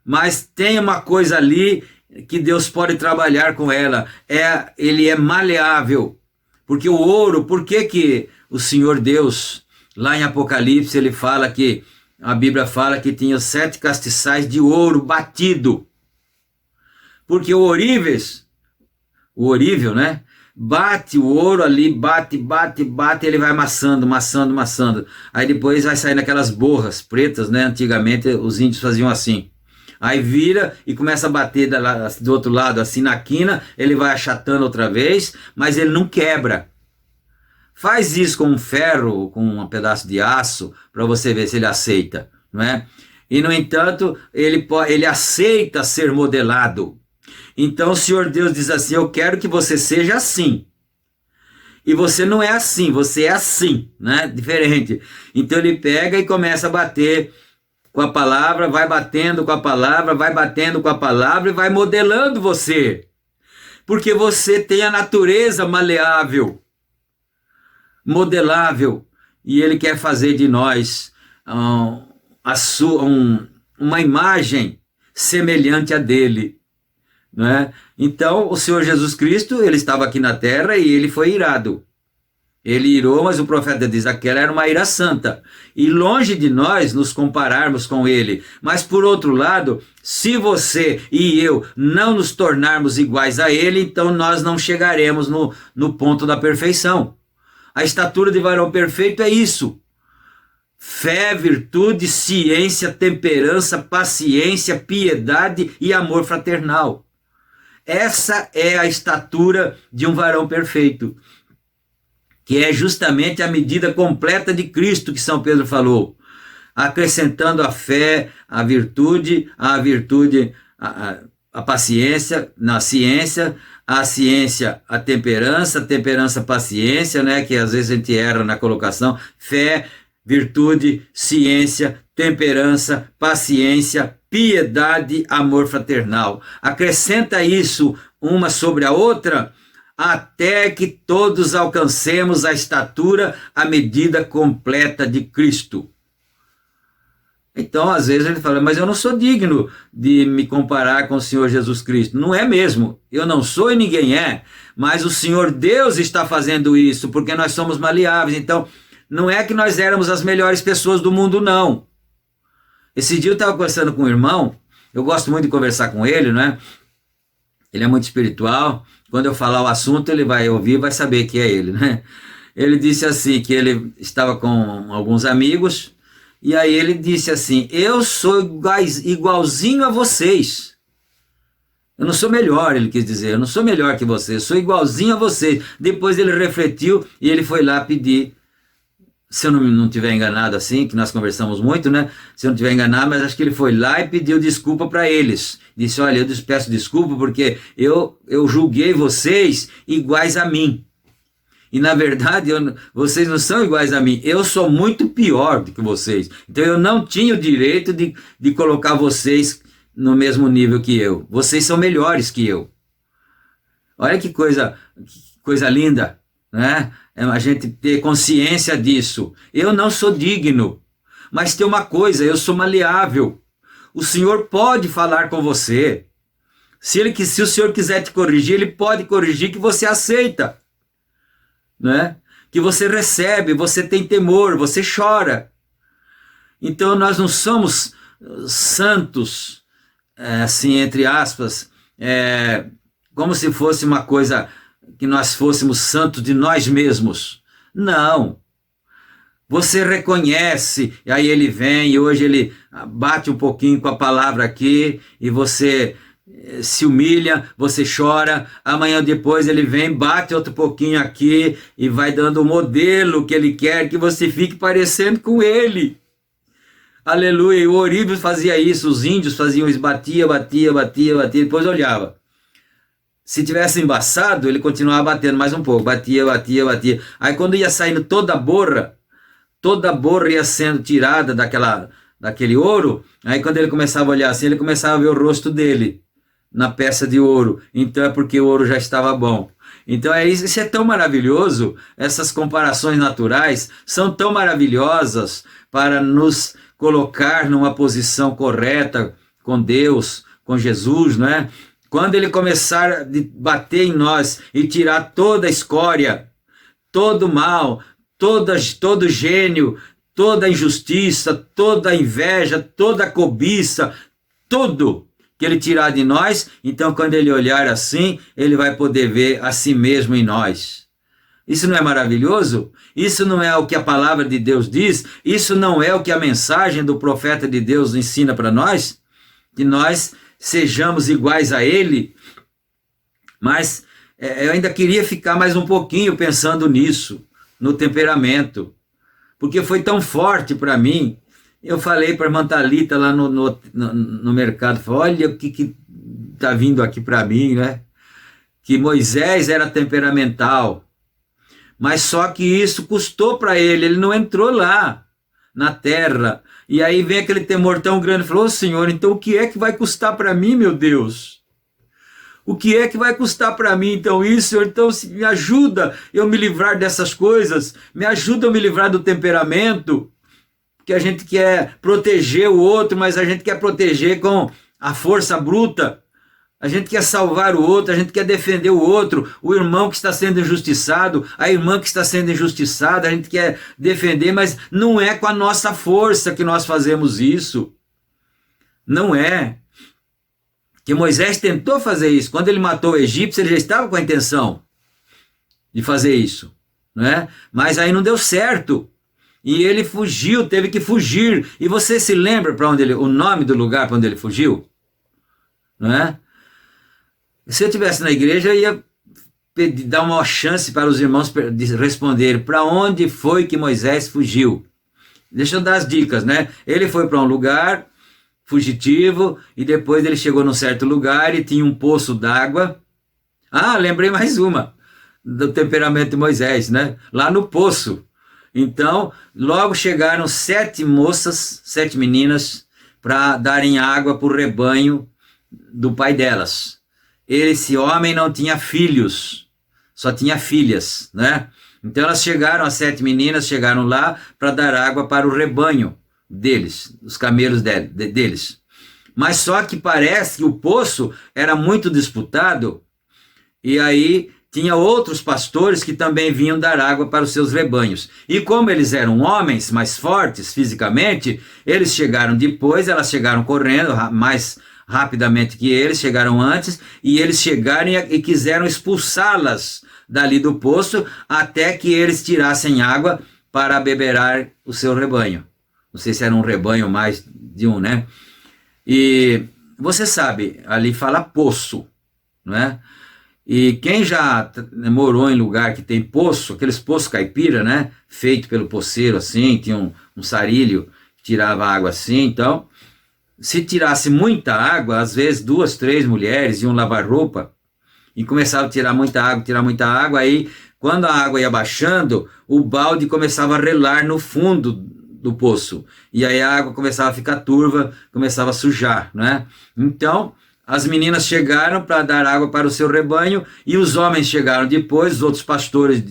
mas tem uma coisa ali que Deus pode trabalhar com ela. Ele é maleável. Porque o ouro, por que o Senhor Deus, lá em Apocalipse, ele fala que, a Bíblia fala que tinha 7 castiçais de ouro batido? Porque o orível, né? Bate o ouro ali, bate, ele vai amassando. Aí depois vai saindo aquelas borras pretas, né? Antigamente os índios faziam assim. Aí vira e começa a bater do outro lado, assim na quina, ele vai achatando outra vez, mas ele não quebra. Faz isso com um ferro, com um pedaço de aço, para você ver se ele aceita, não é? E no entanto, ele aceita ser modelado. Então o Senhor Deus diz assim: eu quero que você seja assim. E você não é assim, você é assim, né? Diferente. Então ele pega e começa a bater com a palavra, vai batendo com a palavra, vai batendo com a palavra e vai modelando você. Porque você tem a natureza maleável, modelável, e ele quer fazer de nós uma imagem semelhante a dele. Não é? Então o Senhor Jesus Cristo, ele estava aqui na terra e ele foi irado. Ele irou, mas o profeta diz: aquela era uma ira santa. E longe de nós nos compararmos com ele. Mas por outro lado, se você e eu não nos tornarmos iguais a ele, então nós não chegaremos no ponto da perfeição. A estatura de varão perfeito é isso: fé, virtude, ciência, temperança, paciência, piedade e amor fraternal. Essa é a estatura de um varão perfeito, que é justamente a medida completa de Cristo que São Pedro falou, acrescentando a fé, a virtude, a paciência, na ciência, a ciência, a temperança, paciência, né, que às vezes a gente erra na colocação: fé, virtude, ciência, temperança, paciência, piedade, amor fraternal. Acrescenta isso uma sobre a outra, até que todos alcancemos a estatura, a medida completa de Cristo. Então, às vezes ele fala: mas eu não sou digno de me comparar com o Senhor Jesus Cristo. Não é mesmo, eu não sou e ninguém é, mas o Senhor Deus está fazendo isso, porque nós somos maleáveis. Então, não é que nós éramos as melhores pessoas do mundo, não. Esse dia eu estava conversando com um irmão, eu gosto muito de conversar com ele, né? Ele é muito espiritual. Quando eu falar o assunto, ele vai ouvir, vai saber que é ele, né? Ele disse assim, que ele estava com alguns amigos, e aí ele disse assim: eu sou igualzinho a vocês. Eu não sou melhor, ele quis dizer, eu não sou melhor que vocês, eu sou igualzinho a vocês. Depois ele refletiu e ele foi lá pedir se eu não tiver enganado assim, que nós conversamos muito, né? Se eu não tiver enganado, mas acho que ele foi lá e pediu desculpa para eles. Disse, olha, eu peço desculpa porque eu julguei vocês iguais a mim. E na verdade, vocês não são iguais a mim, eu sou muito pior do que vocês. Então eu não tinha o direito de colocar vocês no mesmo nível que eu. Vocês são melhores que eu. Olha que coisa linda, né? A gente ter consciência disso. Eu não sou digno, mas tem uma coisa, eu sou maleável. O Senhor pode falar com você. Se o Senhor quiser te corrigir, Ele pode corrigir, que você aceita. Né? Que você recebe, você tem temor, você chora. Então nós não somos santos, assim, entre aspas, como se fosse uma coisa que nós fôssemos santos de nós mesmos. Não. Você reconhece, e aí ele vem, e hoje ele bate um pouquinho com a palavra aqui, e você se humilha, você chora, amanhã depois ele vem, bate outro pouquinho aqui, e vai dando o modelo que ele quer, que você fique parecendo com ele. Aleluia, e o Oríbio fazia isso, os índios faziam isso, batia, depois olhava. Se tivesse embaçado, ele continuava batendo mais um pouco, batia. Aí quando ia saindo toda a borra ia sendo tirada daquele ouro, aí quando ele começava a olhar assim, ele começava a ver o rosto dele na peça de ouro. Então é porque o ouro já estava bom. Então isso é tão maravilhoso, essas comparações naturais são tão maravilhosas para nos colocar numa posição correta com Deus, com Jesus, não é? Quando ele começar a bater em nós e tirar toda a escória, todo mal, todo gênio, toda injustiça, toda inveja, toda cobiça, tudo que ele tirar de nós, então quando ele olhar assim, ele vai poder ver a si mesmo em nós. Isso não é maravilhoso? Isso não é o que a palavra de Deus diz? Isso não é o que a mensagem do profeta de Deus ensina para nós? Que nós sejamos iguais a ele? Mas eu ainda queria ficar mais um pouquinho pensando nisso, no temperamento, porque foi tão forte para mim. Eu falei para a irmã Thalita lá no mercado, falei, olha o que está vindo aqui para mim, né? Que Moisés era temperamental, mas só que isso custou para ele não entrou lá na terra. E aí vem aquele temor tão grande, falou, Senhor, então o que é que vai custar para mim, meu Deus? O que é que vai custar para mim, então, isso, Senhor? Então, me ajuda eu me livrar dessas coisas, me ajuda eu me livrar do temperamento, porque a gente quer proteger o outro, mas a gente quer proteger com a força bruta, a gente quer salvar o outro, a gente quer defender o outro, o irmão que está sendo injustiçado, a irmã que está sendo injustiçada, a gente quer defender, mas não é com a nossa força que nós fazemos isso. Não é. Que Moisés tentou fazer isso. Quando ele matou o egípcio, ele já estava com a intenção de fazer isso, né? Mas aí não deu certo. E ele fugiu, teve que fugir. E você se lembra para onde o nome do lugar para onde ele fugiu? Não é? Se eu estivesse na igreja, eu ia dar uma chance para os irmãos responderem para onde foi que Moisés fugiu. Deixa eu dar as dicas, né? Ele foi para um lugar fugitivo e depois ele chegou num certo lugar e tinha um poço d'água. Ah, lembrei mais uma do temperamento de Moisés, né? Lá no poço. Então, logo chegaram 7 moças, 7 meninas, para darem água para o rebanho do pai delas. Esse homem não tinha filhos, só tinha filhas, né? Então elas chegaram, as 7 meninas chegaram lá para dar água para o rebanho deles, os camelos deles. Mas só que parece que o poço era muito disputado, e aí tinha outros pastores que também vinham dar água para os seus rebanhos. E como eles eram homens mais fortes fisicamente, eles chegaram depois, elas chegaram correndo mais rapidamente que eles, chegaram antes, e eles chegaram e quiseram expulsá-las dali do poço, até que eles tirassem água para beberar o seu rebanho. Não sei se era um rebanho mais de um, né? E você sabe, ali fala poço, não é? E quem já morou em lugar que tem poço, aqueles poços caipira, né? Feito pelo poceiro assim, tinha um sarilho que tirava água assim, então, se tirasse muita água, às vezes 2, 3 mulheres iam lavar roupa e começavam a tirar muita água, aí quando a água ia baixando, o balde começava a relar no fundo do poço, e aí a água começava a ficar turva, começava a sujar, né? Então, as meninas chegaram para dar água para o seu rebanho, e os homens chegaram depois, os outros pastores,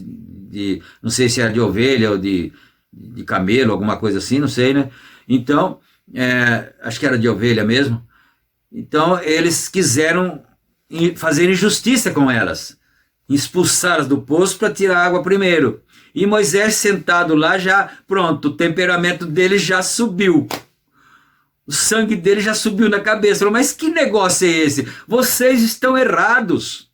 não sei se era de ovelha ou de camelo, alguma coisa assim, não sei, né? Então, acho que era de ovelha mesmo. Então, eles quiseram fazer injustiça com elas, expulsá-las do poço para tirar a água primeiro. E Moisés sentado lá, já pronto, o temperamento dele já subiu. O sangue dele já subiu na cabeça. Falou, mas que negócio é esse? Vocês estão errados.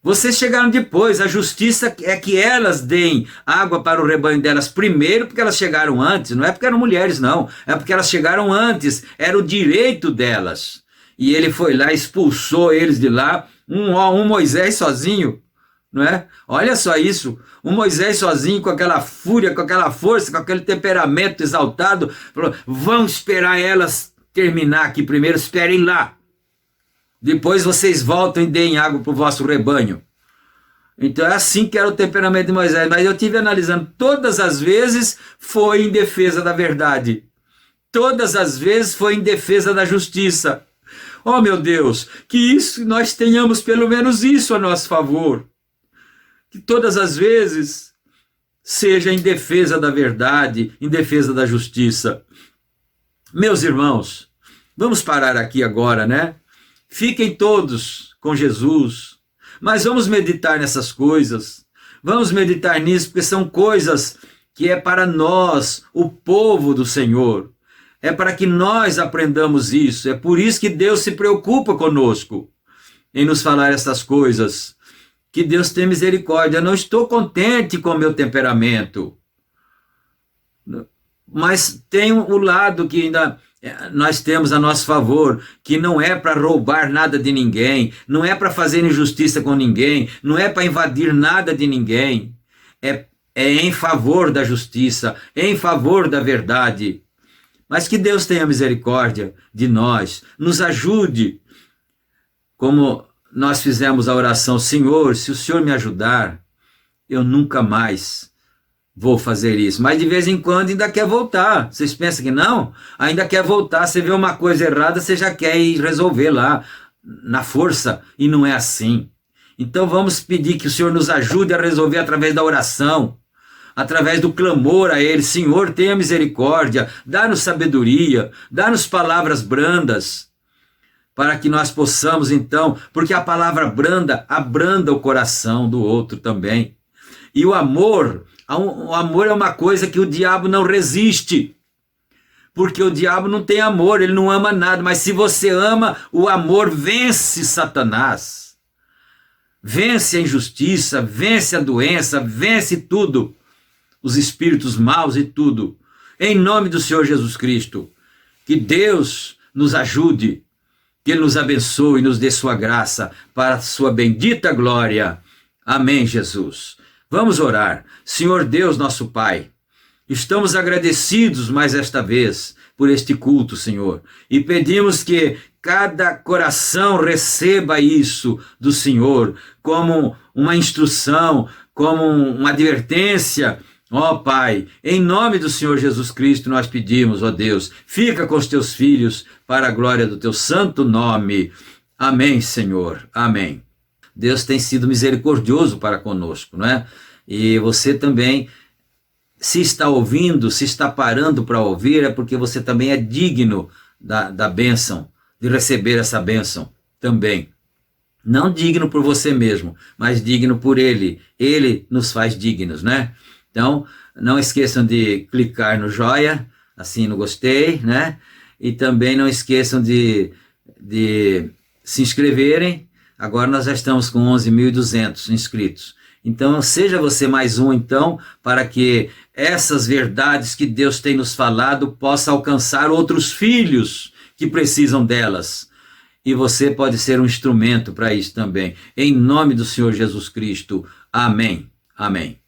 Vocês chegaram depois. A justiça é que elas deem água para o rebanho delas primeiro, porque elas chegaram antes. Não é porque eram mulheres, não. É porque elas chegaram antes. Era o direito delas. E ele foi lá, expulsou eles de lá. Um Moisés sozinho, não é? Olha só isso. Um Moisés sozinho, com aquela fúria, com aquela força, com aquele temperamento exaltado, falou, vão esperar elas terminar aqui primeiro, esperem lá. Depois vocês voltam e deem água para o vosso rebanho. Então é assim que era o temperamento de Moisés. Mas eu tive analisando, todas as vezes foi em defesa da verdade. Todas as vezes foi em defesa da justiça. Oh meu Deus, que nós tenhamos pelo menos isso a nosso favor. Que todas as vezes seja em defesa da verdade, em defesa da justiça. Meus irmãos, vamos parar aqui agora, né? Fiquem todos com Jesus, mas vamos meditar nessas coisas. Vamos meditar nisso, porque são coisas que é para nós, o povo do Senhor. É para que nós aprendamos isso. É por isso que Deus se preocupa conosco em nos falar essas coisas. Que Deus tenha misericórdia. Eu não estou contente com o meu temperamento. Mas tem o lado que ainda nós temos a nosso favor, que não é para roubar nada de ninguém, não é para fazer injustiça com ninguém, não é para invadir nada de ninguém. É em favor da justiça, em favor da verdade. Mas que Deus tenha misericórdia de nós, nos ajude, como nós fizemos a oração, Senhor, se o Senhor me ajudar, eu nunca mais vou fazer isso. Mas de vez em quando ainda quer voltar. Vocês pensam que não? Ainda quer voltar, você vê uma coisa errada, você já quer ir resolver lá, na força, e não é assim. Então vamos pedir que o Senhor nos ajude a resolver através da oração, através do clamor a Ele. Senhor, tenha misericórdia, dá-nos sabedoria, dá-nos palavras brandas, para que nós possamos então, porque a palavra branda abranda o coração do outro também. E o amor é uma coisa que o diabo não resiste, porque o diabo não tem amor, ele não ama nada, mas se você ama, o amor vence Satanás, vence a injustiça, vence a doença, vence tudo, os espíritos maus e tudo, em nome do Senhor Jesus Cristo. Que Deus nos ajude, que Ele nos abençoe e nos dê sua graça para a sua bendita glória. Amém, Jesus. Vamos orar. Senhor Deus, nosso Pai, estamos agradecidos mais esta vez por este culto, Senhor, e pedimos que cada coração receba isso do Senhor como uma instrução, como uma advertência. Ó Pai, em nome do Senhor Jesus Cristo nós pedimos, ó Deus, fica com os teus filhos para a glória do teu santo nome. Amém, Senhor. Amém. Deus tem sido misericordioso para conosco, não é? E você também, se está ouvindo, se está parando para ouvir, é porque você também é digno da bênção, de receber essa bênção também. Não digno por você mesmo, mas digno por Ele. Ele nos faz dignos, né? Então, não esqueçam de clicar no joia, assim no gostei, né? E também não esqueçam de se inscreverem. Agora nós já estamos com 11.200 inscritos. Então, seja você mais um, então, para que essas verdades que Deus tem nos falado possa alcançar outros filhos que precisam delas. e você pode ser um instrumento para isso também. Em nome do Senhor Jesus Cristo. Amém. Amém.